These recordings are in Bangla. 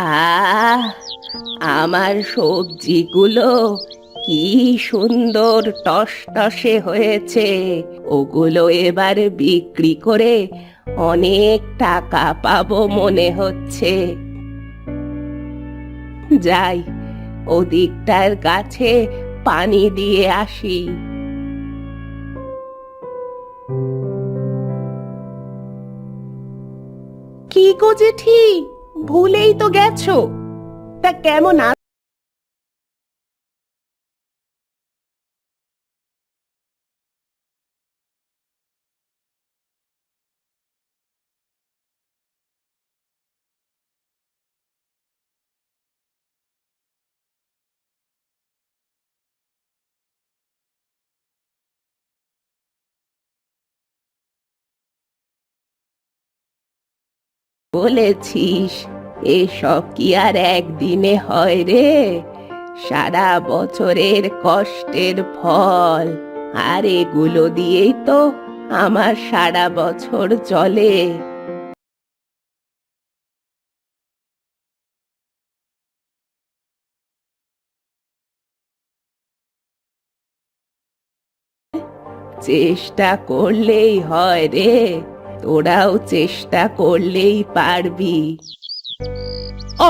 আহ, আমার সবজিগুলো কি সুন্দর টসটসে হয়েছে। ওগুলো এবার বিক্রি করে অনেক টাকা পাবো মনে হচ্ছে। যাই, ওদিকটার গাছে পানি দিয়ে আসি। কি গো জেঠি, ভুলেই তো গেছো। তা কেমন বলেছিস? এসব কি আর একদিনে হয় রে? সারা বছরের কষ্টের ফল। আর এগুলো দিয়েই তো আমার সারা বছর চলে। চেষ্টা করলেই হয় রে, তোরাও চেষ্টা করলেই পারবি।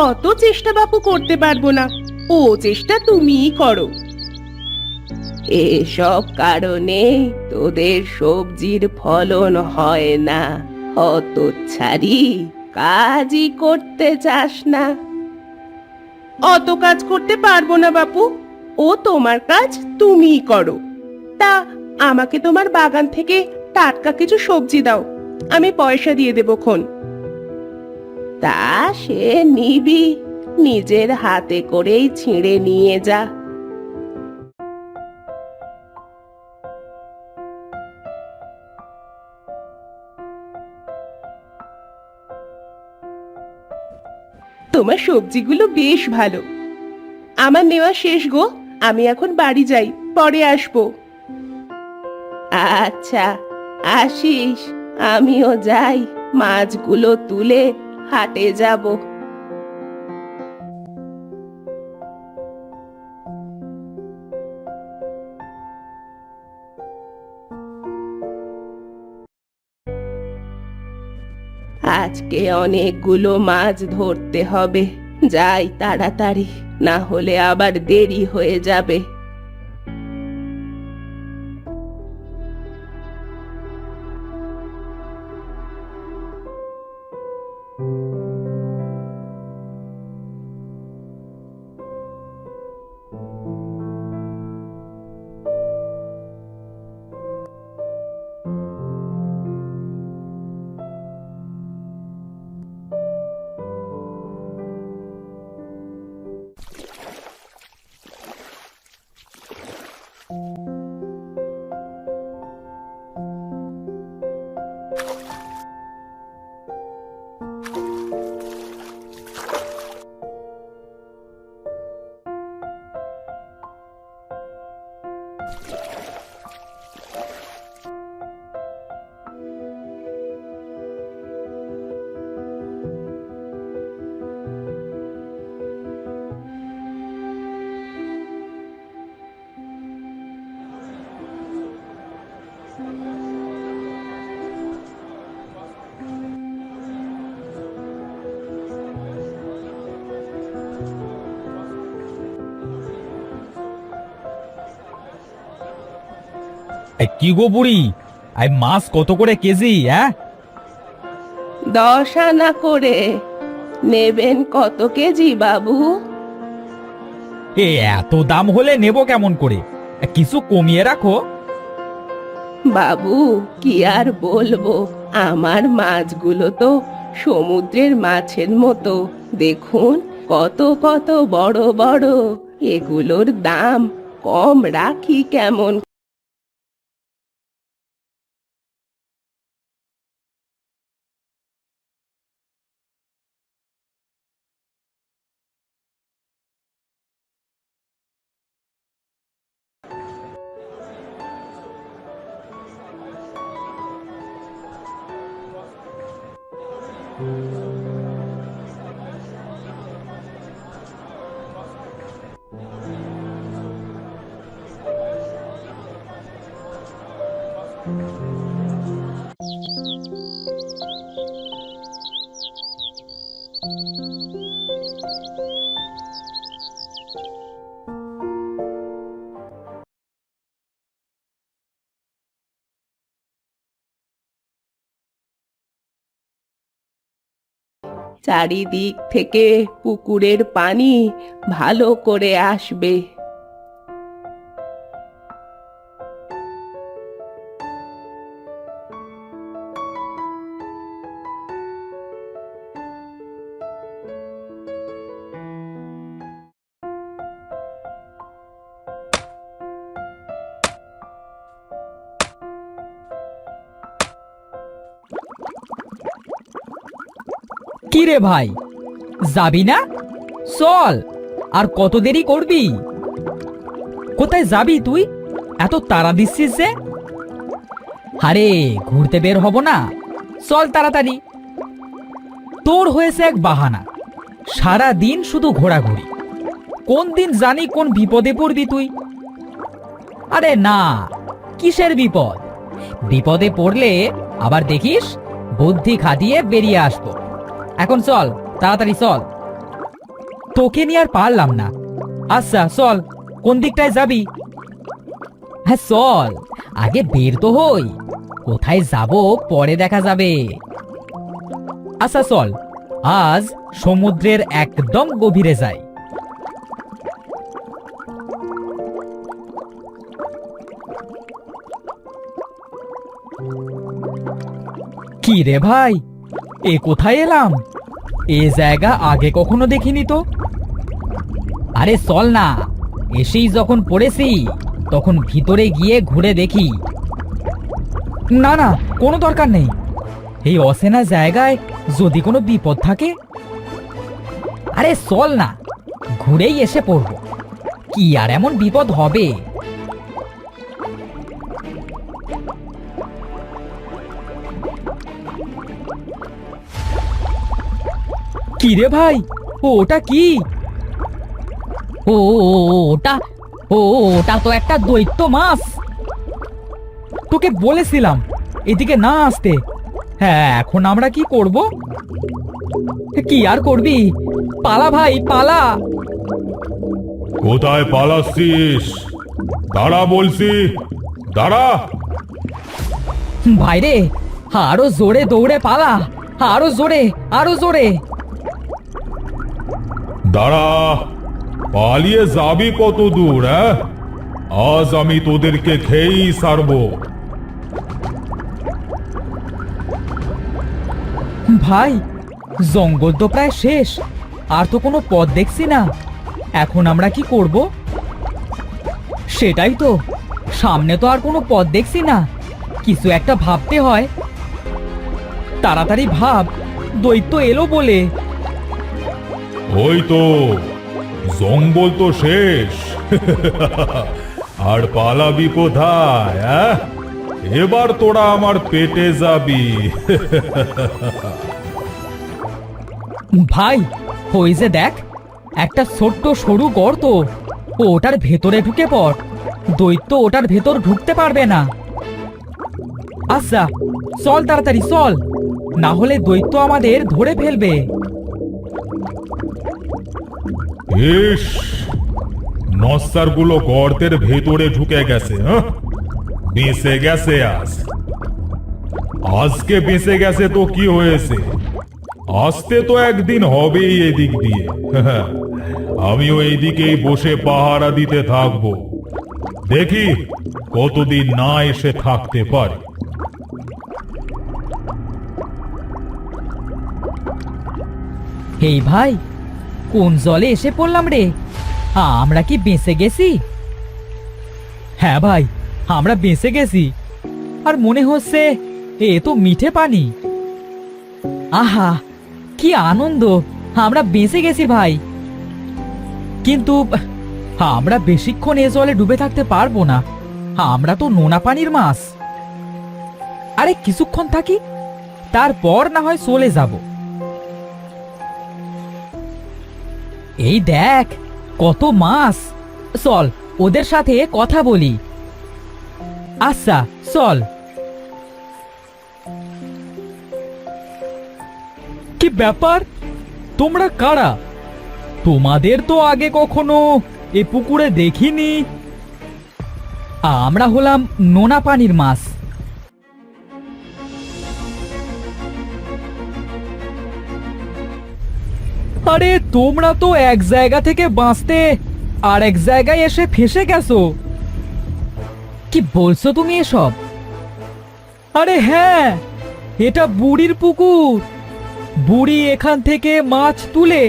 অত চেষ্টা বাপু করতে পারবো না, ও চেষ্টা তুমিই করো। এসব কারণে তোদের সবজির ফলন হয় না। হতচ্ছাড়ি, কাজই করতে চাস না। অত কাজ করতে পারবো না বাপু, ও তোমার কাজ তুমিই করো। তা আমাকে তোমার বাগান থেকে টাটকা কিছু সবজি দাও, আমি পয়সা দিয়ে দেবো খন। তা সে নিবি, নিজের হাতে করেই ছিঁড়ে নিয়ে যা। তোমার সবজিগুলো বেশ ভালো। আমার নেওয়া শেষ গো, আমি এখন বাড়ি যাই, পরে আসবো। আচ্ছা, আসিস। আমিও যাই, মাছগুলো তুলে হাটে যাব। আজকে অনেকগুলো মাছ ধরতে হবে। যাই তাড়াতাড়ি, না হলে আবার দেরি হয়ে যাবে। কি গো বুড়ি, মাছ কত করে কেজি? 10 আনা করে। নেবেন কত কেজি বাবু? এত দাম হলে নেব কেমন করে? কিছু কমিয়ে রাখো। বাবু, কি আর বলবো, আমার মাছগুলো তো সমুদ্রের মাছের মতো। দেখুন কত কত বড় বড়। এগুলোর দাম কম রাখি কেমন? চারিদিক থেকে পুকুরের পানি ভালো করে আসবে। কি রে ভাই, যাবি না? চল, আর কত দেরি করবি? কোথায় যাবি তুই? এত তাড়া দিচ্ছিস যে? আরে ঘুরতে বের হব না, চল তাড়াতাড়ি। তোর হয়েছে এক বাহানা, সারা দিন শুধু ঘোরাঘুরি। কোন দিন জানি কোন বিপদে পড়বি তুই। আরে না, কিসের বিপদ? বিপদে পড়লে আবার দেখিস বুদ্ধি খাটিয়ে বেরিয়ে আসবো। এখন চল, তাড়াতাড়ি চল। তোকে নিয়ে আর পারলাম না। আচ্ছা চল, কোন দিকটায় যাবি? হ্যাঁ চল, আগে বের তো হই। কোথায় যাব পরে দেখা যাবে। আচ্ছা চল, আজ সমুদ্রের একদম গভীরে যাই। কি রে ভাই, এ কোথায় এলাম? এ জায়গা আগে কখনো দেখিনি তো। আরে চল না, এসেই যখন পড়েছি তখন ভিতরে গিয়ে ঘুরে দেখি। না না, কোনো দরকার নেই। এই অচেনা জায়গায় যদি কোনো বিপদ থাকে। আরে চল না, ঘুরেই এসে পড়বো। কি আর এমন বিপদ হবে? কি রে ভাই, ওটা কি? ও ওটা ওটা তো একটা দৈত্য মাছ। তোকে বলেছিলাম এদিকে না আসতে। হ্যাঁ, এখন আমরা কি করব? কি আর করবি, পালা ভাই পালা। কোথায় পালাচ্ছিস? দাঁড়া বলছি, দাঁড়া। ভাই রে, আরো জোরে দৌড়ে পালা, আরো জোরে, আরো জোরে। দাঁড়া, পালিয়ে যাবি কত দূর? আজ আমি তোদেরকে খেয়েই ছাড়বো। ভাই, জঙ্গল তো প্রায় শেষ, আর তো কোনো পথ দেখছি না। এখন আমরা কি করব? সেটাই তো, সামনে তো আর কোনো পথ দেখছি না। কিছু একটা ভাবতে হয়। তাড়াতাড়ি ভাব, দৈত্য এলো বলে। ওই তো, জঙ্গল তো শেষ। আর পালাবি কোথায়? এবার তোরা আমার পেটে যাবি। ভাই, ওই যে দেখ, একটা ছোট্ট সরু গর্ত। ওটার ভেতরে ঢুকে পড়, দৈত্য ওটার ভেতর ঢুকতে পারবে না। আচ্ছা চল, তাড়াতাড়ি চল, না হলে দৈত্য আমাদের ধরে ফেলবে। ইস, নস্যারগুলো গর্তের ভেতরে ঢুকে গেছে। বেঁচে গেছে আজকে বেঁচে গেছে তো কি হয়েছে? আসতে তো একদিন হবেই এদিক দিয়ে। আমিও এইদিকেই বসে পাহারা দিতে থাকবো। দেখি কতদিন না এসে থাকতে পারে। এই ভাই, কোন জলে এসে পড়লাম রে? আমরা কি বেঁচে গেছি? হ্যাঁ ভাই, আমরা বেঁচে গেছি। আর মনে হচ্ছে এ তো মিঠে পানি। আহা, কি আনন্দ, আমরা বেঁচে গেছি ভাই। কিন্তু আমরা বেশিক্ষণ এ জলে ডুবে থাকতে পারবো না। আমরা তো নোনা পানির মাছ। আরে কিছুক্ষণ থাকি, তারপর না হয় চলে যাব। এই দেখ কত মাছ, চল ওদের সাথে কথা বলি। আচ্ছা চল। কি ব্যাপার, তোমরা কারা? তোমাদের তো আগে কখনো এ পুকুরে দেখিনি। আমরা হলাম নোনা পানির মাছ। আরে তোমরা তো এক জায়গা থেকে বাঁচতে আর এক জায়গায় এসে ফেসে গেছো। কি বলছো তুমি এসব? আরে হ্যাঁ, এটা বুড়ির পুকুর। বুড়ি এখান থেকে মাছ তুলে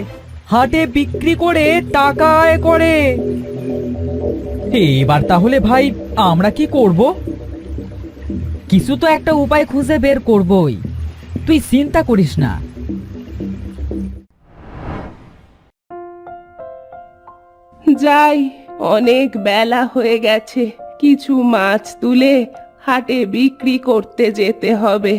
হাটে বিক্রি করে টাকা আয় করে। এবার তাহলে ভাই আমরা কি করব? কিছু তো একটা উপায় খুঁজে বের করবই, তুই চিন্তা করিস না। যাই, অনেক বেলা হয়ে গেছে, কিছু মাছ তুলে হাটে বিক্রি করতে যেতে হবে।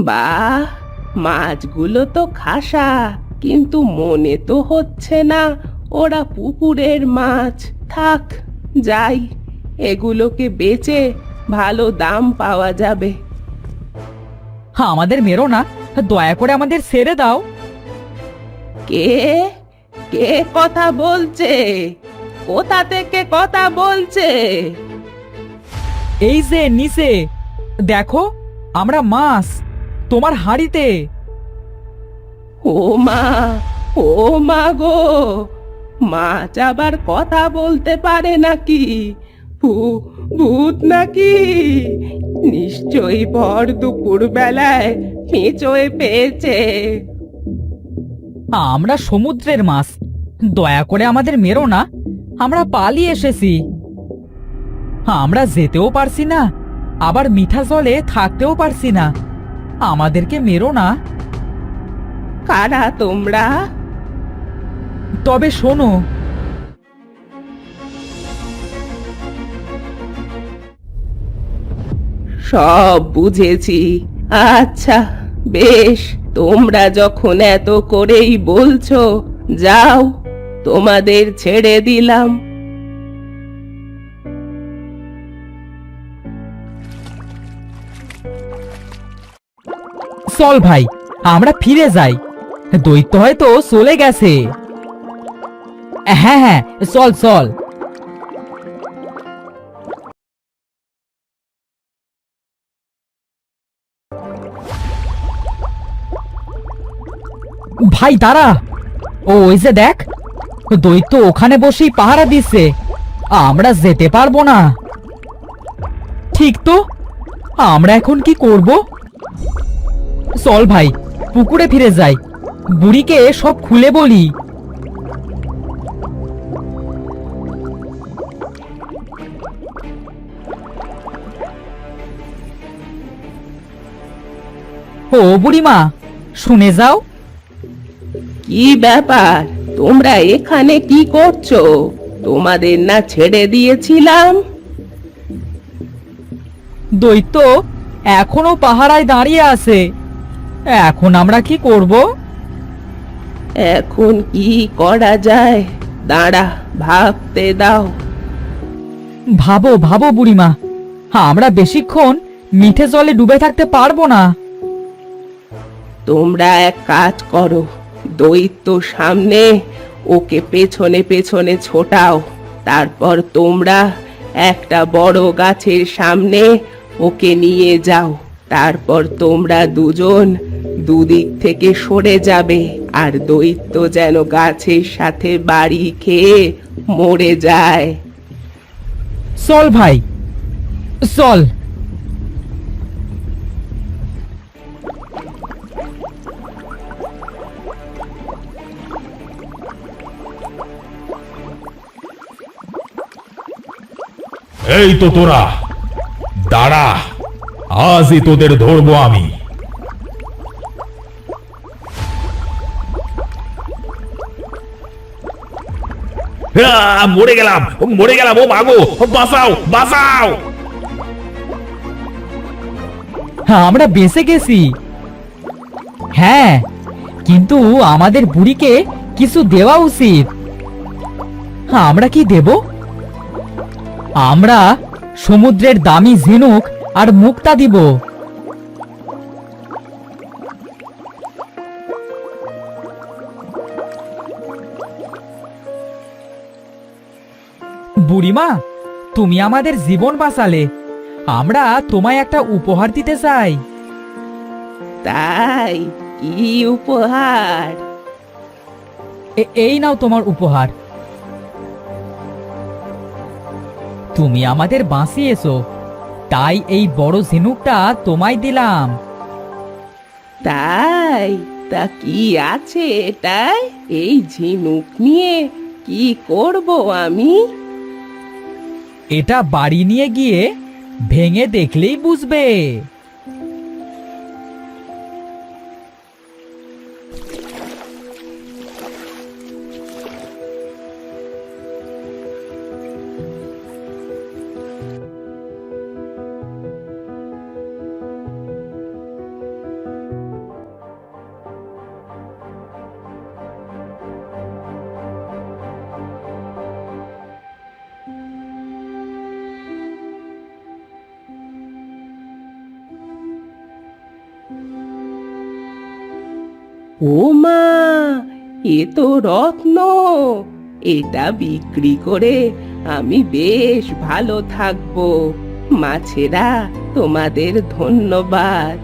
বাহ, মাছগুলো তো খাসা, কিন্তু মনে তো হচ্ছে না ওরা পুকুরের মাছ। থাক, যাই, এগুলোকে বেচে ভালো দাম পাওয়া যাবে। আমাদের মেরো না, দয়া করে আমাদের ছেড়ে দাও। কে কে কথা বলছে? কোথা থেকে কথা বলছে? এই যে নিচে দেখো, আমরা মাছ তোমার হাঁড়িতে। ও মা, ও মা গো, মাছ আবার কথা বলতে পারে নাকি? ভূত নাকি? নিশ্চয়ই ভর দুপুর বেলায় পেঁচোয় পেয়েছে। আমরা সমুদ্রের মাছ, দয়া করে আমাদের মেরো না, আমরা পালিয়ে এসেছি। আমরা যেতেও পারছি না, আবার মিঠা জলে থাকতেও পারছি না, আমাদেরকে মেরো না। কারা তোমরা? তবে শোনো, সব বুঝেছি। আচ্ছা বেশ, তোমরা যখন এত করেই বলছো, যাও, তোমাদের ছেড়ে দিলাম। চল ভাই, আমরা ফিরে যাই, দৈত্য হয়তো চলে গেছে। হ্যাঁ হ্যাঁ, চল চল। ভাই দাঁড়া, ওই যে দেখ, দৈত্য ওখানে বসেই পাহারা দিচ্ছে, আমরা যেতে পারবো না। ঠিক তো, আমরা এখন কি করব? চল ভাই, পুকুরে ফিরে যাই, বুড়িকে সব খুলে বলি। ও বুড়িমা, শুনে যাও। কি ব্যাপার, তোমরা এখানে কি করছো? তোমাদের না ছেড়ে দিয়েছিলাম? দৈত্য এখনো পাহারায় দাঁড়িয়ে আছে, এখন আমরা কি করব? এখন কি করা যায়, দাঁড়া, ভাবতে দাও। ভাবো ভাবো বুড়িমা, আমরা বেশিক্ষণ মিঠে জলে ডুবে থাকতে পারবো না। তোমরা এক কাজ করো, দৈত্য সামনে, ওকে পেছনে পেছনে ছোটাও। তারপর তোমরা একটা বড় গাছের সামনে ওকে নিয়ে যাও। তারপর তোমরা দুজন দুদিক থেকে সরে যাবে, আর দৈত্য যেন গাছের সাথে বাড়ি খেয়ে মরে যায়। চল ভাই, চল। এই তো তোরা, দাঁড়া, আজই তোদের ধরবো আমি। মরে গেলাম, মরে গেলাম, ও মাগো, বাঁচাও, বাঁচাও। হ্যাঁ, আমরা বেঁচে গেছি। হ্যাঁ, কিন্তু আমাদের বুড়িকে কিছু দেওয়া উচিত। হ্যাঁ, আমরা কি দেব? আমরা সমুদ্রের দামি ঝিনুক আর মুক্তা দিব। বুড়িমা, তুমি আমাদের জীবন বাঁচালে। আমরা তোমায় একটা উপহার দিতে চাই। তাই কি উপহার? এই নাও তোমার উপহার। তুমি আমাদের বাঁচিয়েছো, তাই এই বড় ঝিনুকটা তোমায় দিলাম। তাই তা কি আছে এটাই? এই ঝিনুক নিয়ে কি করব আমি? এটা বাড়ি নিয়ে গিয়ে ভেঙে দেখলেই বুঝবে। ও মা, এ তো রত্ন। এটা বিক্রি করে আমি বেশ ভালো থাকবো। মাছেরা, তোমাদের ধন্যবাদ।